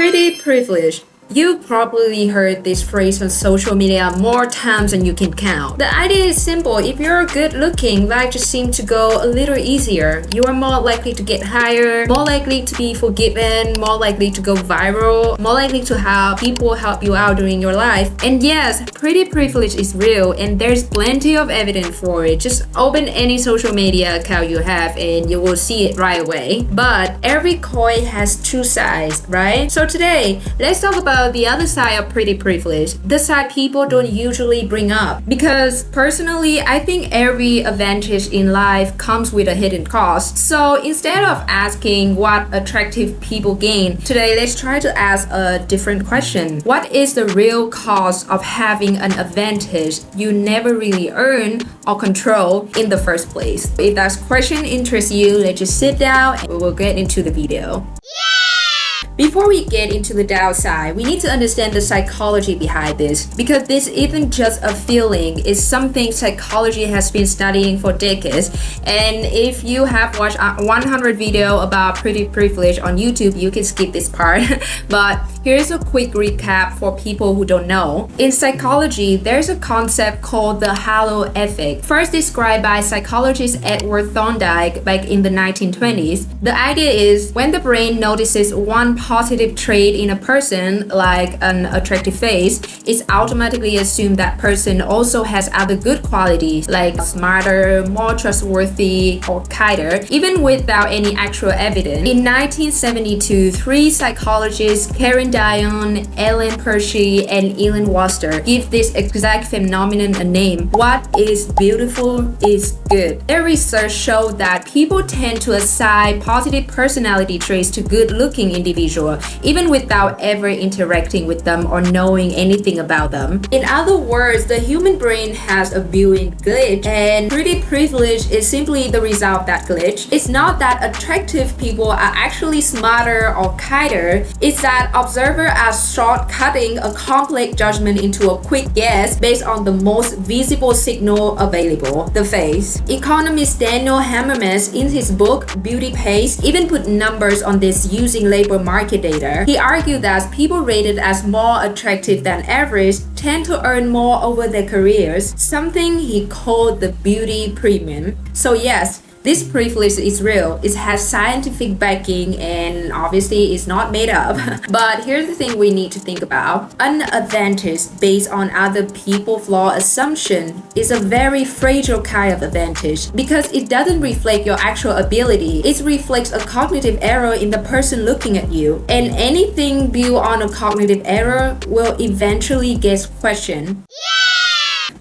Pretty privileged. You probably heard this phrase on social media more times than you can count. The idea is simple. If you're good looking, life just seems to go a little easier. You are more likely to get hired, more likely to be forgiven, more likely to go viral, more likely to have people help you out during your life. And yes, pretty privilege is real and there's plenty of evidence for it. Just open any social media account you have and you will see it right away. But every coin has two sides, right? So today, let's talk about the other side of pretty privilege, the side people don't usually bring up. Because personally, I think every advantage in life comes with a hidden cost. So instead of asking what attractive people gain, today let's try to ask a different question. What is the real cost of having an advantage you never really earn or control in the first place? If that question interests you, let's just sit down and we will get into the video. Before we get into the downside, we need to understand the psychology behind this, because this isn't just a feeling, it's something psychology has been studying for decades. And if you have watched 100 video about pretty privilege on YouTube, you can skip this part. But here's a quick recap for people who don't know. In psychology, there's a concept called the halo effect, first described by psychologist Edward Thorndike back in the 1920s. The idea is when the brain notices one positive trait in a person, like an attractive face, it's automatically assumed that person also has other good qualities, like smarter, more trustworthy, or kinder, even without any actual evidence. In 1972, three psychologists, Karen Dion, Ellen Percy, and Ellen Waster, give this exact phenomenon a name. What is beautiful is good. Their research showed that people tend to assign positive personality traits to good-looking individuals, even without ever interacting with them or knowing anything about them. In other words, the human brain has a built-in glitch, and pretty privilege is simply the result of that glitch. It's not that attractive people are actually smarter or kinder, it's that observers are shortcutting a complex judgment into a quick guess based on the most visible signal available, the face. Economist Daniel Hamermas, in his book Beauty Pays, even put numbers on this using labor market data. He argued that people rated as more attractive than average tend to earn more over their careers, something he called the beauty premium. So yes, this privilege is real. It has scientific backing and obviously it's not made up. But here's the thing we need to think about. An advantage based on other people's flawed assumption is a very fragile kind of advantage because it doesn't reflect your actual ability. It reflects a cognitive error in the person looking at you. And anything built on a cognitive error will eventually get questioned.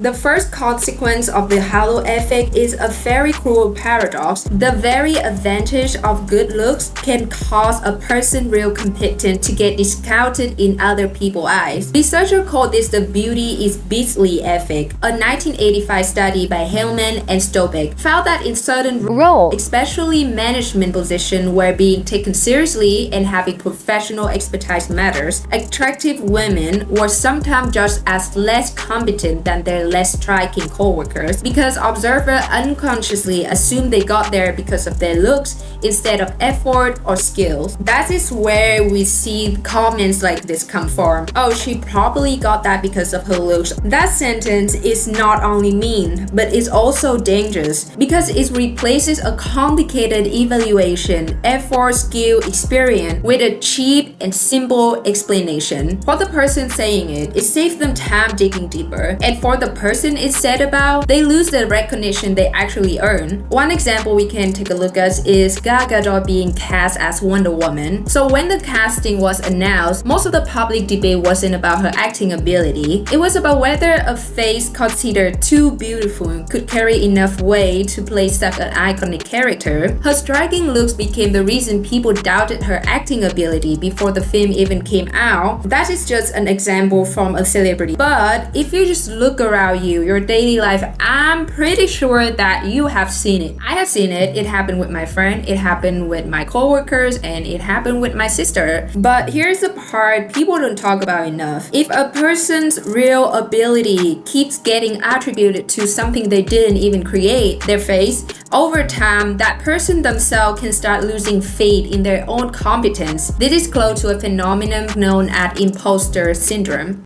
The first consequence of the halo effect is a very cruel paradox. The very advantage of good looks can cause a person real competent to get discounted in other people's eyes. Researchers call this the beauty is beastly effect. A 1985 study by Hellman and Stobeck found that in certain roles, especially management positions where being taken seriously and having professional expertise matters, attractive women were sometimes judged as less competent than their less striking co-workers because observers unconsciously assume they got there because of their looks instead of effort or skills. That is where we see comments like this come from. Oh, she probably got that because of her looks. That sentence is not only mean, but it's also dangerous because it replaces a complicated evaluation, effort, skill, experience with a cheap and simple explanation. For the person saying it, it saves them time digging deeper, and for the person it's said about, they lose the recognition they actually earn. One example we can take a look at is Gal Gadot being cast as Wonder Woman. So when the casting was announced, most of the public debate wasn't about her acting ability. It was about whether a face considered too beautiful could carry enough weight to play such an iconic character. Her striking looks became the reason people doubted her acting ability before the film even came out. That is just an example from a celebrity. But if you just look around about you, your daily life, I'm pretty sure that you have seen it. I have seen it. It happened with my friend, it happened with my coworkers, and it happened with my sister. But here's the part people don't talk about enough. If a person's real ability keeps getting attributed to something they didn't even create, their face, over time, that person themselves can start losing faith in their own competence. This is close to a phenomenon known as imposter syndrome.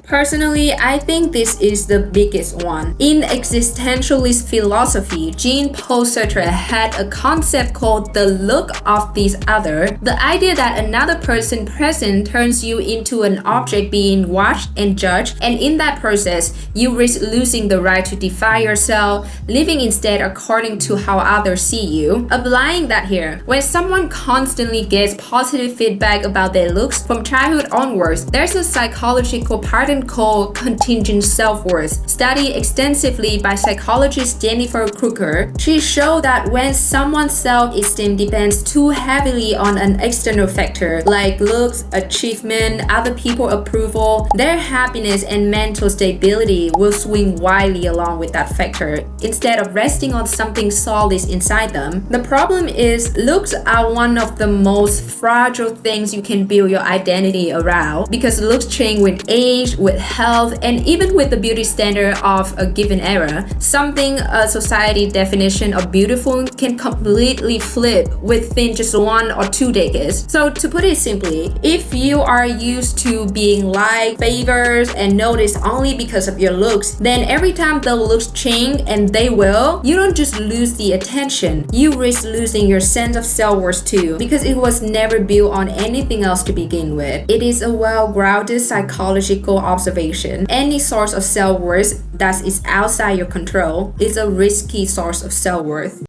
Personally, I think this is the biggest one. In existentialist philosophy, Jean-Paul Sartre had a concept called the look of this other, the idea that another person present turns you into an object being watched and judged, and in that process, you risk losing the right to define yourself, living instead according to how others see you. Applying that here, when someone constantly gets positive feedback about their looks from childhood onwards, there's a psychological pattern called contingent self-worth, studied extensively by psychologist Jennifer Kruger. She showed that when someone's self-esteem depends too heavily on an external factor like looks, achievement, other people's approval, their happiness and mental stability will swing wildly along with that factor instead of resting on something solid inside them. The problem is looks are one of the most fragile things you can build your identity around because looks change with age, with health, and even with the beauty standard of a given era. Something a society definition of beautiful can completely flip within just 1 or 2 decades. So to put it simply, if you are used to being liked, favored, and noticed only because of your looks, then every time the looks change, and they will, you don't just lose the attention, you risk losing your sense of self-worth too, because it was never built on anything else to begin with. It is a well-grounded psychological observation. Any source of self-worth that is outside your control is a risky source of self-worth.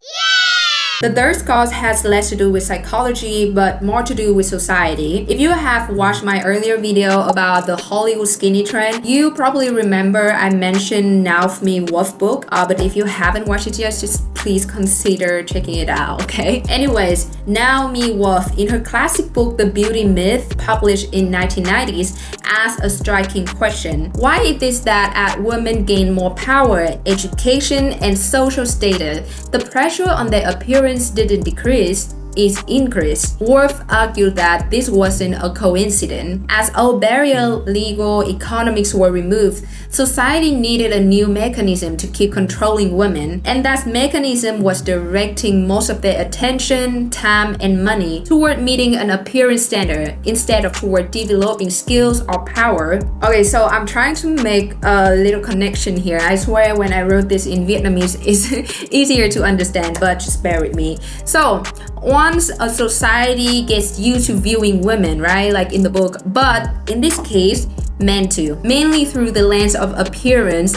The third cause has less to do with psychology, but more to do with society. If you have watched my earlier video about the Hollywood skinny trend, you probably remember I mentioned Naomi Wolf's book, but if you haven't watched it yet, just please consider checking it out, okay? Anyways, Naomi Wolf, in her classic book, The Beauty Myth, published in 1990s, asked a striking question. Why it is that as women gain more power, education, and social status, the pressure on their appearance didn't decrease, is increased. Wolf argued that this wasn't a coincidence. As all barrier legal economics were removed, society needed a new mechanism to keep controlling women, and that mechanism was directing most of their attention, time, and money toward meeting an appearance standard instead of toward developing skills or power. Okay, so I'm trying to make a little connection here. I swear when I wrote this in Vietnamese it's easier to understand, but just bear with me. So once a society gets used to viewing women, right, like in the book, but in this case, men too, mainly through the lens of appearance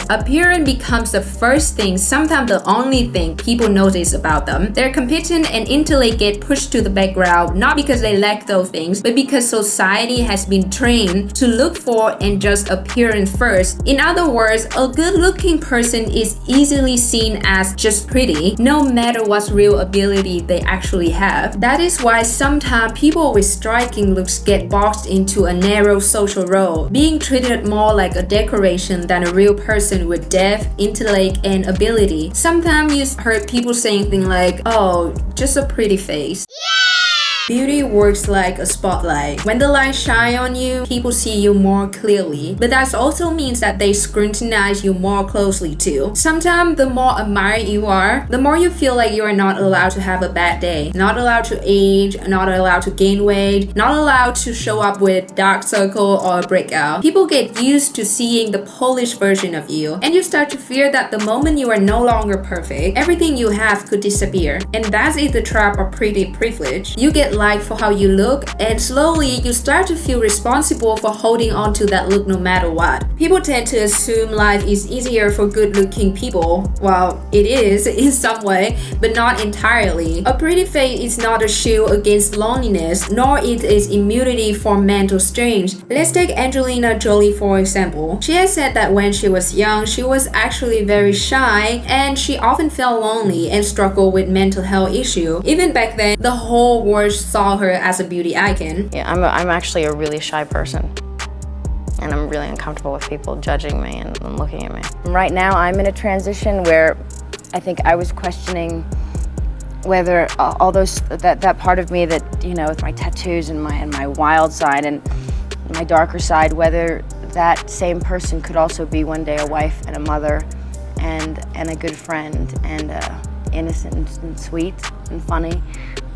becomes the first thing, sometimes the only thing people notice about them. Their competence and intellect get pushed to the background, not because they lack those things, but because society has been trained to look for and just appearance first. In other words, a good-looking person is easily seen as just pretty, no matter what real ability they actually have. That is why sometimes people with striking looks get boxed into a narrow social role, being treated more like a decoration than a real person with depth, intellect, and ability. Sometimes you heard people saying things like, oh, just a pretty face. Beauty works like a spotlight. When the light shines on you, people see you more clearly. But that also means that they scrutinize you more closely too. Sometimes the more admired you are, the more you feel like you are not allowed to have a bad day, not allowed to age, not allowed to gain weight, not allowed to show up with dark circle or a breakout. People get used to seeing the polished version of you, and you start to fear that the moment you are no longer perfect, everything you have could disappear. And that is the trap of pretty privilege. You get liked for how you look, and slowly you start to feel responsible for holding on to that look no matter what. People tend to assume life is easier for good-looking people. Well, it is in some way, but not entirely. A pretty face is not a shield against loneliness, nor it is immunity from mental strain. Let's take Angelina Jolie for example. She has said that when she was young, she was actually very shy, and she often felt lonely and struggled with mental health issues. Even back then, the whole world saw her as a beauty icon. Yeah, I'm actually a really shy person. and I'm really uncomfortable with people judging me and looking at me. Right now I'm in a transition where I think I was questioning whether all those that part of me that, you know, with my tattoos and my wild side and my darker side, whether that same person could also be one day a wife and a mother and a good friend and innocent and sweet and funny,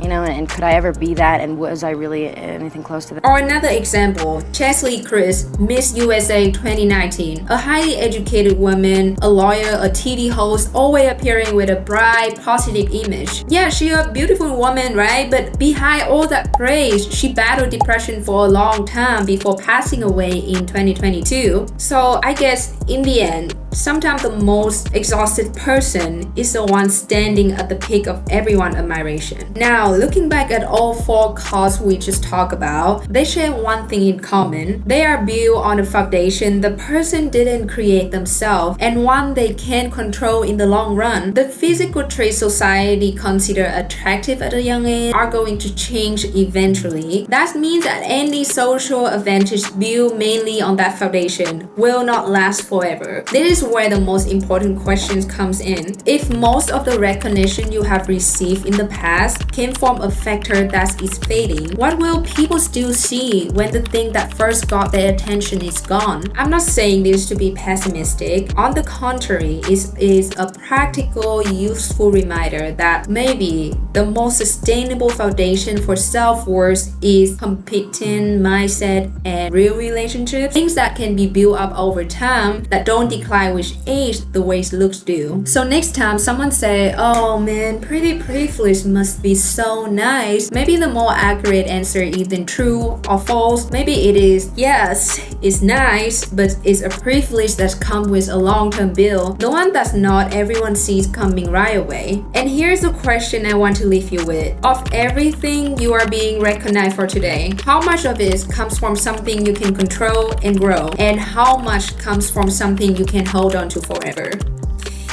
you know, and could I ever be that, and was I really anything close to that? Or another example, Chesley Chris, Miss USA 2019, a highly educated woman, a lawyer, a TV host, always appearing with a bright, positive image. Yeah, she's a beautiful woman, right? But behind all that praise, she battled depression for a long time before passing away in 2022. So I guess in the end, sometimes the most exhausted person is the one standing at the peak of everyone's admiration. Now, looking back at all 4 causes we just talked about, they share one thing in common. They are built on a foundation the person didn't create themselves and one they can't control in the long run. The physical traits society consider attractive at a young age are going to change eventually. That means that any social advantage built mainly on that foundation will not last forever. This is where the most important question comes in. If most of the recognition you have received in the past came from a factor that is fading, what will people still see when the thing that first got their attention is gone? I'm not saying this to be pessimistic. On the contrary, it is a practical, useful reminder that maybe the most sustainable foundation for self-worth is competent mindset and real relationships, things that can be built up over time that don't decline with age the way looks do. So next time someone say, oh man, pretty privilege must be so nice, maybe the more accurate answer isn't true or false. Maybe it is, yes, it's nice, but it's a privilege that comes with a long-term bill, the one that not everyone sees coming right away. And here's the question I want to leave you with. Of everything you are being recognized for today, how much of it comes from something you can control and grow, and how much comes from something you can hold on to forever?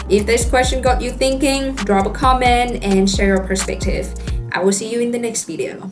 If this question got you thinking, drop a comment and share your perspective. I will see you in the next video.